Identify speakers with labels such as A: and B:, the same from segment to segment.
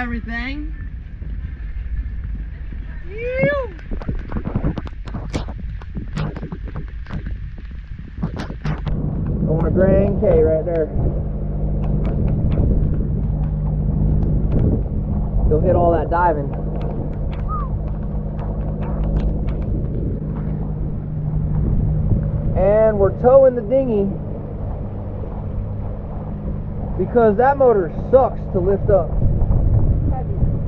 A: everything. Going to Grand Cay right there. Go hit all that diving. And we're towing the dinghy because that motor sucks to lift up.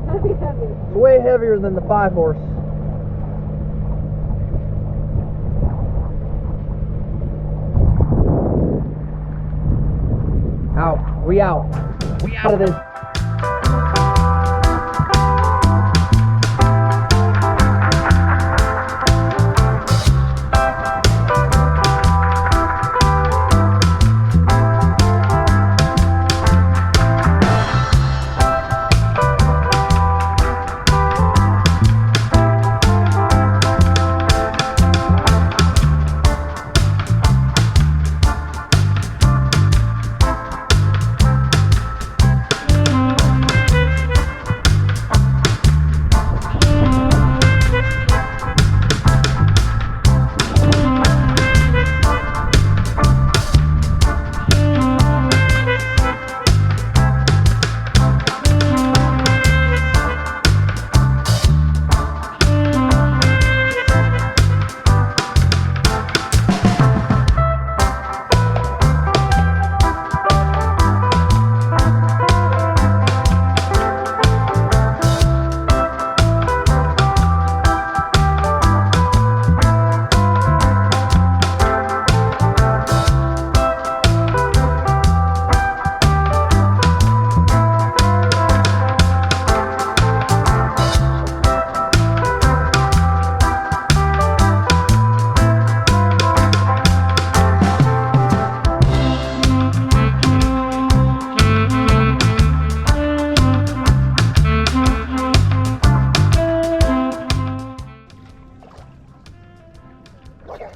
B: Heavy.
A: It's way heavier than the 5-horse. Out. We out. We out of this.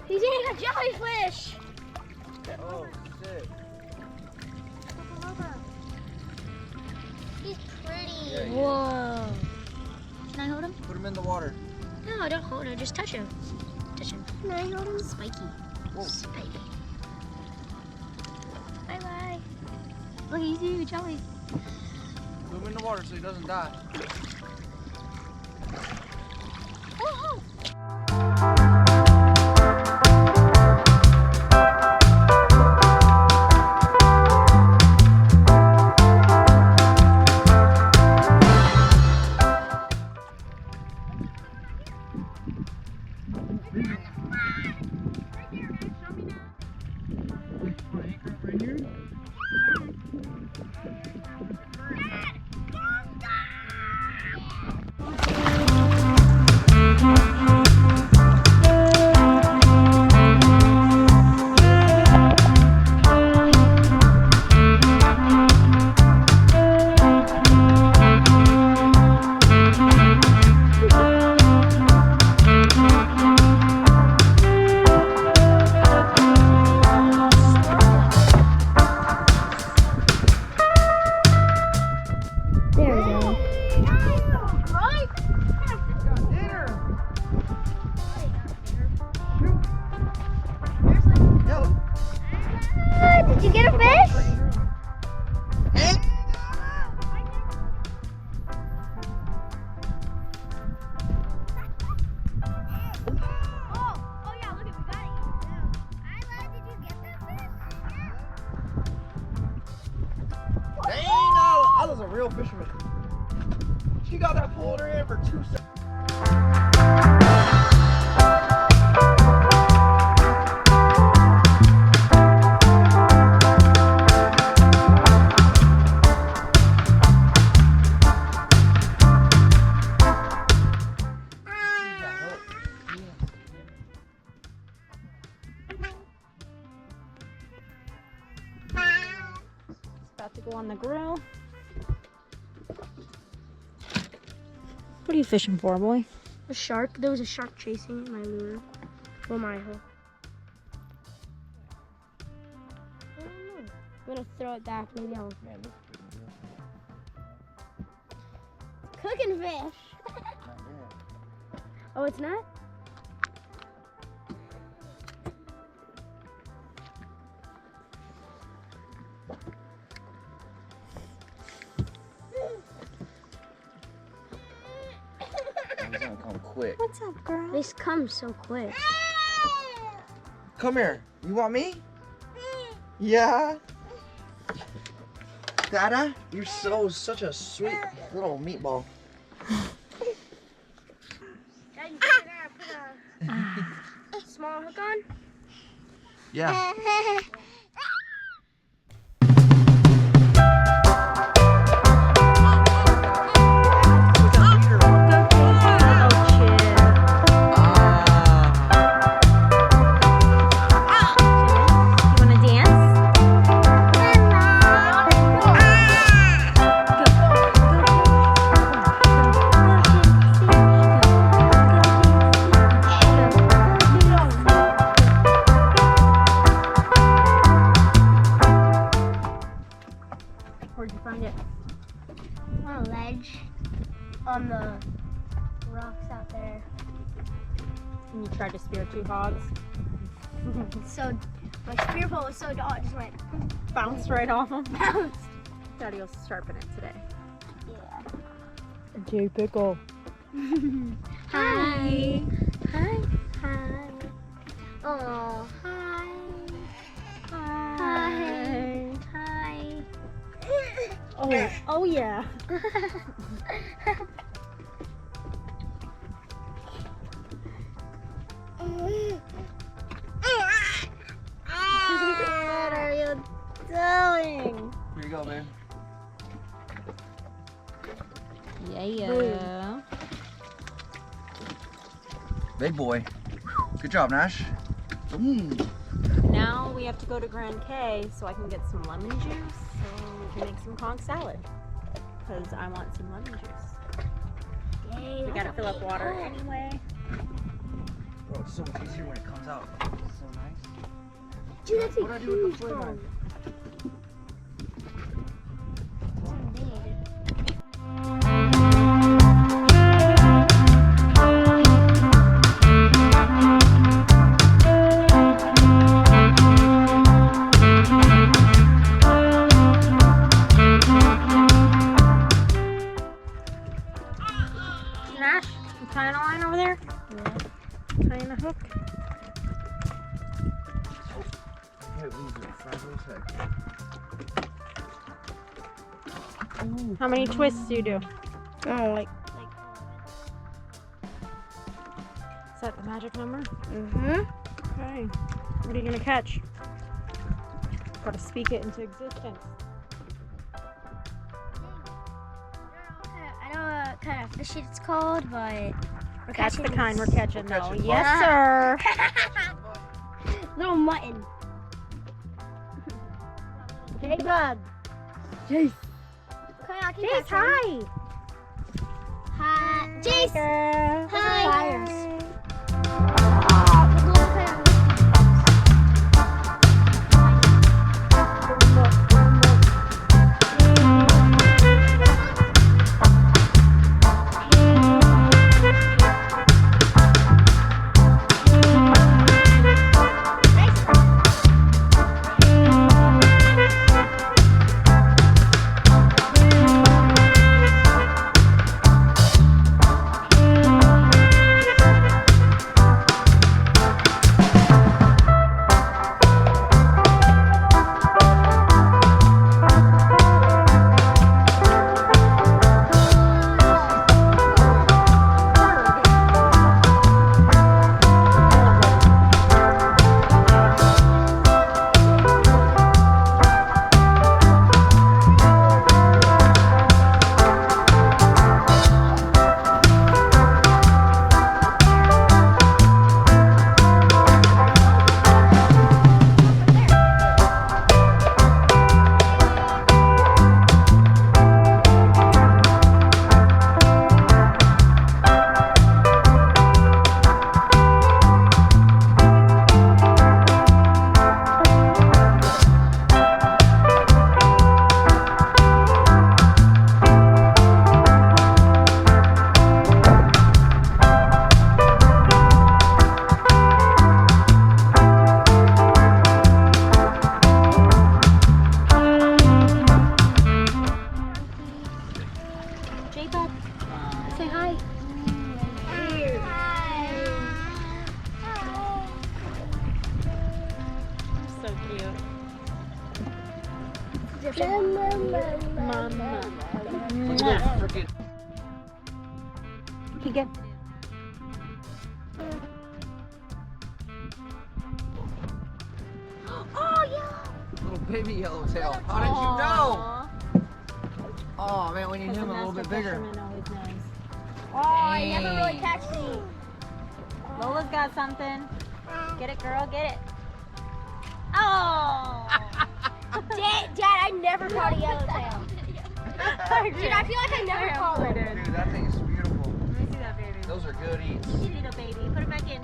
B: He's eating a jellyfish!
A: Oh, shit.
B: He's pretty.
A: Yeah, he
B: Whoa. Can I hold him?
A: Put him in the water.
B: No, don't hold him. Just touch him. Touch him. Can I hold him? Spiky.
A: Whoa.
B: Spiky. Bye-bye. Look, he's eating a jelly.
A: Put him in the water so he doesn't die.
B: Oh! Did you get a fish? Oh yeah, look at we got it. Isla, did you get that fish?
A: Dang, Isla's a real fisherman. She got that pole in her hand for 2 seconds.
B: About to go on the grill. What are you fishing for, boy?
C: A shark. There was a shark chasing my lure. Well, my hook. I don't know. I'm gonna throw it back. Maybe I'll. lionfish. Oh, it's not?
A: He's gonna come quick.
B: What's up, girl?
C: This comes so quick.
A: Come here. You want me? Yeah. Dada, you're such a sweet little meatball.
C: Dad, you think you're gonna put a small hook on?
A: Yeah.
C: Where'd you find it? On a ledge. On the rocks out there.
B: And you tried to spear 2 hogs.
C: So, my spear pole was so dull, it just went
B: Bounced right off them.
C: bounced.
B: Daddy will sharpen it today.
C: Yeah.
B: Jay Pickle.
C: Hi. Hi. Hi. Oh, hi. Hi. Hi.
B: Oh yeah.
C: What are you doing?
A: Here you go, babe.
B: Yeah.
A: Big boy. Good job, Nash.
B: Now we have to go to Grand Cay so I can get some lemon juice so we can make some conch salad. Because I want some lemon juice.
C: Dang,
B: We gotta fill up water anyway.
A: Bro, it's so much easier when it comes out. It's so nice.
C: Dude, that's a
A: What do I do with
C: huge
A: the flame
C: bone.
B: Nash, you tying a line over there?
C: Yeah.
B: Tying a hook?
A: I can't lose it. Fragile sec.
B: How many twists do you do?
C: Oh, like.
B: Is that the magic number?
C: Mm-hmm.
B: Okay. What are you gonna catch? Gotta speak it into existence.
C: I don't know what kind of fish it's called, but we're
B: That's
C: catching
B: the kind we're
C: this
B: catching though.
A: catching
B: Yes, sir.
C: little mutton.
B: Hey, bud.
C: Jace. Okay, I can
B: Jace,
C: catch one.
B: hi.
C: Hi. Jace.
B: Girl.
C: Hi.
B: Fires. cute.
C: Mama.
A: Look at this freaking.
B: Keegan.
C: Oh yeah.
A: Little baby yellowtail. How did you know? Oh man, we need him a little bit bigger.
C: Oh, you never really catch me.
B: Lola's got something. Get it, girl, get it. Oh!
C: Dad, I never caught a yellowtail. Dude, I feel like I never caught one.
A: Dude, that thing is beautiful.
B: Let me see that baby.
A: Those are good eats.
B: Little baby, put it back in.